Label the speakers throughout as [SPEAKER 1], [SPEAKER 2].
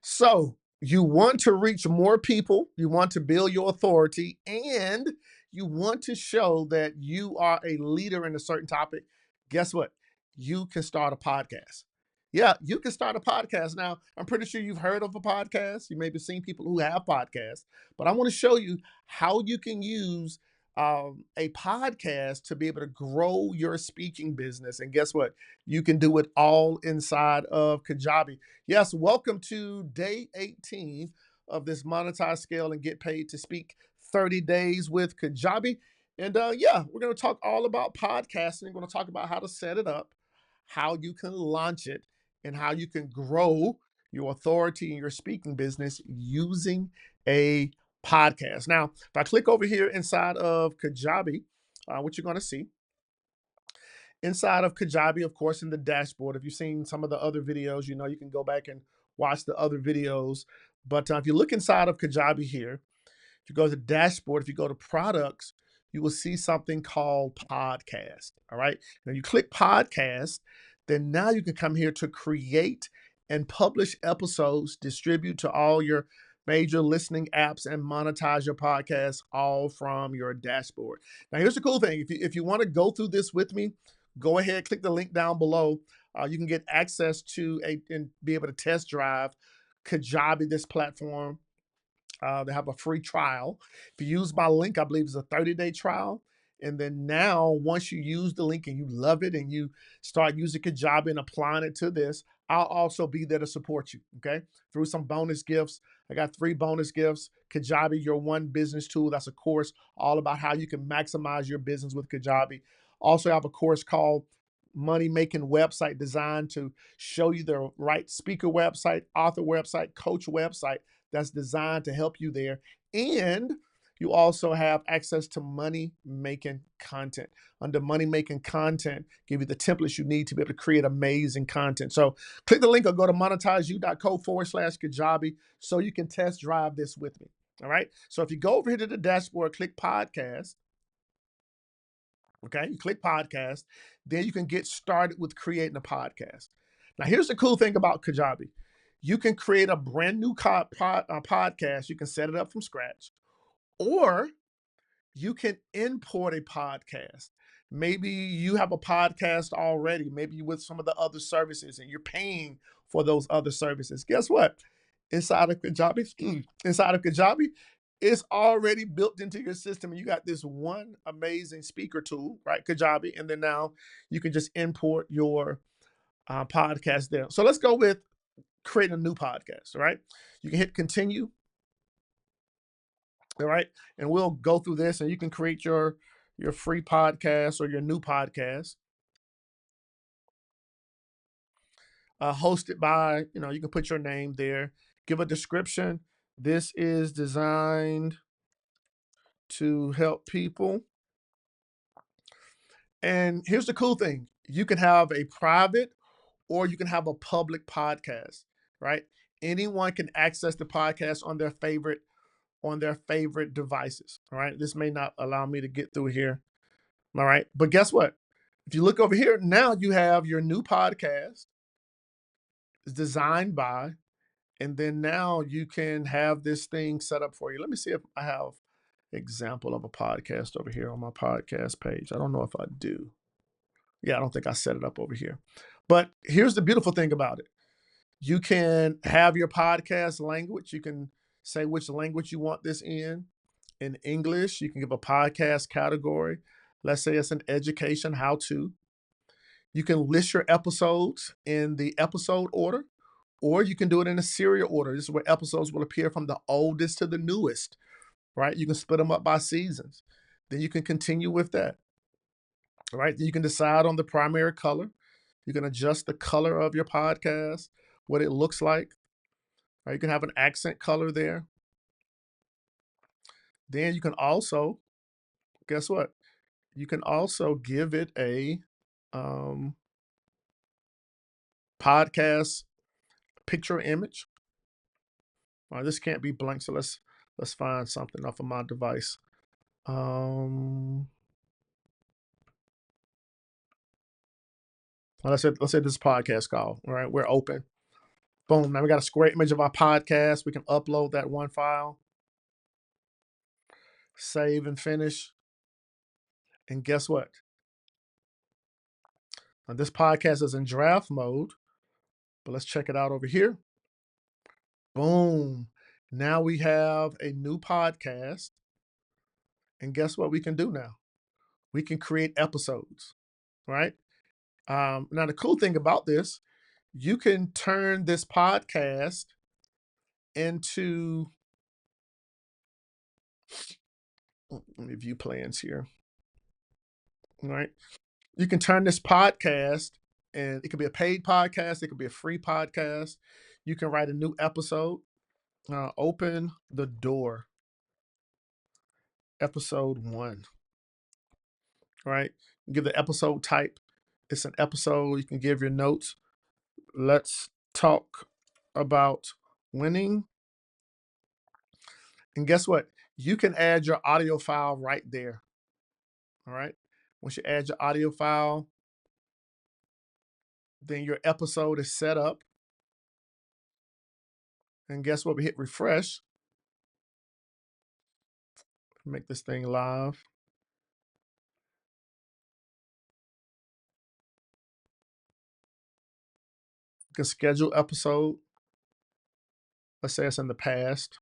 [SPEAKER 1] So you want to reach more people, you want to build your authority, and you want to show that you are a leader in a certain topic. Guess what? You can start a podcast. Yeah, you can start a podcast. Now, I'm pretty sure you've heard of a podcast. You maybe seen people who have podcasts, but I want to show you how you can use a podcast to be able to grow your speaking business. And guess what? You can do it all inside of Kajabi. Yes, welcome to day 18 of this Monetize Scale and Get Paid to Speak 30 Days with Kajabi. And yeah, we're going to talk all about podcasting. We're going to talk about how to set it up, how you can launch it, and how you can grow your authority in your speaking business using a podcast. Now, if I click over here inside of Kajabi, what you're going to see inside of Kajabi, of course, in the dashboard. If you've seen some of the other videos, you know you can go back and watch the other videos. But if you look inside of Kajabi here, if you go to the dashboard, if you go to products, you will see something called podcast. All right. Now you click podcast, then now you can come here to create and publish episodes, distribute to all your major listening apps, and monetize your podcast all from your dashboard. Now, here's the cool thing. If you want to go through this with me, go ahead, click the link down below. You can get access to and be able to test drive Kajabi, this platform. They have a free trial. If you use my link, I believe it's a 30-day trial. And then now, once you use the link and you love it and you start using Kajabi and applying it to this, I'll also be there to support you, okay? Through some bonus gifts. I got 3 bonus gifts. Kajabi, your one business tool. That's a course all about how you can maximize your business with Kajabi. Also, I have a course called Money Making Website, designed to show you the right speaker website, author website, coach website that's designed to help you there. And you also have access to money making content. Under money making content, give you the templates you need to be able to create amazing content. So click the link or go to monetizeu.co/Kajabi so you can test drive this with me. All right. So if you go over here to the dashboard, click podcast. Okay. You click podcast, then you can get started with creating a podcast. Now, here's the cool thing about Kajabi. You can create a brand new podcast. You can set it up from scratch, or you can import a podcast. Maybe you have a podcast already, maybe with some of the other services, and you're paying for those other services. Guess what? Inside of Kajabi, it's already built into your system. And you got this one amazing speaker tool, right? Kajabi. And then now you can just import your podcast there. So let's go with create a new podcast. All right. You can hit continue. All right. And we'll go through this and you can create your free podcast or your new podcast. Hosted by, you can put your name there, give a description. This is designed to help people. And here's the cool thing. You can have a private or you can have a public podcast, right? Anyone can access the podcast on their favorite devices. All right. This may not allow me to get through here. All right. But guess what? If you look over here, now you have your new podcast. It's designed by, and then now you can have this thing set up for you. Let me see if I have example of a podcast over here on my podcast page. I don't know if I do. Yeah, I don't think I set it up over here. But here's the beautiful thing about it. You can have your podcast language. You can say which language you want this in. In English, you can give a podcast category. Let's say it's an education how to. You can list your episodes in the episode order, or you can do it in a serial order. This is where episodes will appear from the oldest to the newest, right? You can split them up by seasons. Then you can continue with that, right? You can decide on the primary color. You can adjust the color of your podcast, what it looks like. Right? You can have an accent color there. Then you can also, guess what? You can also give it a podcast picture image. All right, this can't be blank, so let's find something off of my device. Let's say this podcast call. All right, we're open. Boom. Now we got a square image of our podcast. We can upload that one file, save and finish. And guess what? Now this podcast is in draft mode, but let's check it out over here. Boom. Now we have a new podcast. And guess what we can do now? We can create episodes, right? Now, the cool thing about this, you can turn this podcast into, let me view plans here, all right? You can turn this podcast, and it could be a paid podcast, it could be a free podcast. You can write a new episode, open the door, episode 1, right? Give the episode type. It's an episode. You can give your notes. Let's talk about winning. And guess what? You can add your audio file right there. All right. Once you add your audio file, then your episode is set up. And guess what? We hit refresh. Make this thing live. You can schedule episode. Let's say it's in the past.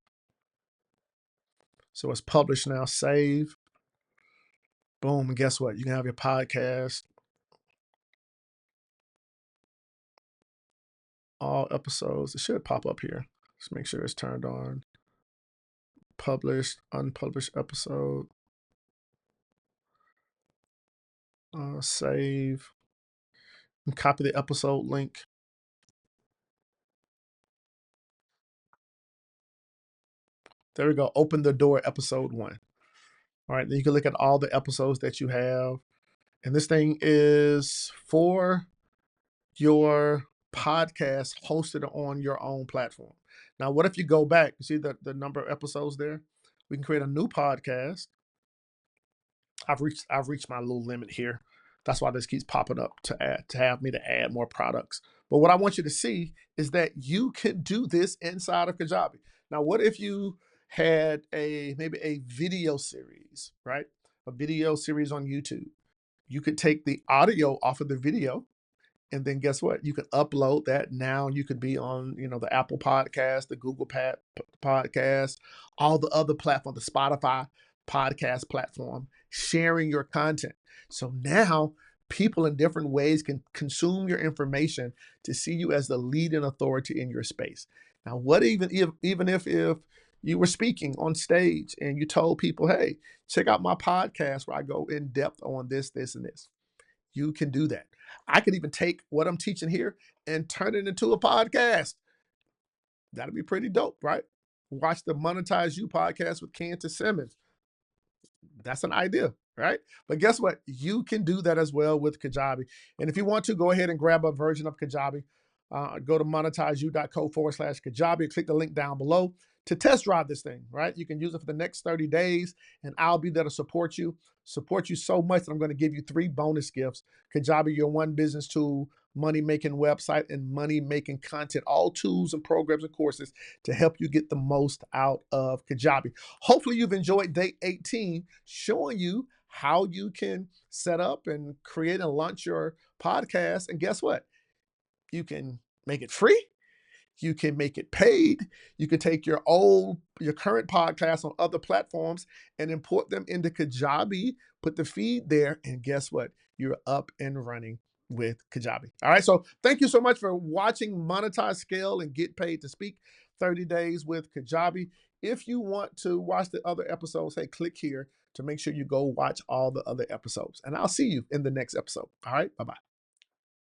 [SPEAKER 1] So it's published now. Save. Boom. And guess what? You can have your podcast. All episodes. It should pop up here. Just make sure it's turned on. Published, unpublished episode. Save. And copy the episode link. There we go. Open the door, episode 1. All right. Then you can look at all the episodes that you have. And this thing is for your podcast hosted on your own platform. Now, what if you go back? You see the number of episodes there? We can create a new podcast. I've reached my little limit here. That's why this keeps popping up to have me to add more products. But what I want you to see is that you can do this inside of Kajabi. Now, what if you had maybe a video series, right? A video series on YouTube. You could take the audio off of the video, and then guess what? You can upload that. Now you could be on, the Apple Podcast, the Google Podcast, all the other platforms, the Spotify podcast platform, sharing your content. So now people in different ways can consume your information to see you as the leading authority in your space. Now, what even if you were speaking on stage and you told people, hey, check out my podcast where I go in depth on this, this, and this. You can do that. I could even take what I'm teaching here and turn it into a podcast. That'd be pretty dope, right? Watch the Monetize You podcast with Candace Simmons. That's an idea, right? But guess what? You can do that as well with Kajabi. And if you want to, go ahead and grab a version of Kajabi. Go to monetizeyou.co/Kajabi. Click the link down below to test drive this thing, right? You can use it for the next 30 days, and I'll be there to support you so much that I'm going to give you 3 bonus gifts. Kajabi, your one business tool, money-making website, and money-making content, all tools and programs and courses to help you get the most out of Kajabi. Hopefully you've enjoyed day 18, showing you how you can set up and create and launch your podcast. And guess what? You can make it free. You can make it paid. You can take your current podcast on other platforms and import them into Kajabi, put the feed there, and guess what? You're up and running with Kajabi. All right. So thank you so much for watching Monetize, Scale, and Get Paid to Speak 30 Days with Kajabi. If you want to watch the other episodes, hey, click here to make sure you go watch all the other episodes. And I'll see you in the next episode. All right. Bye-bye.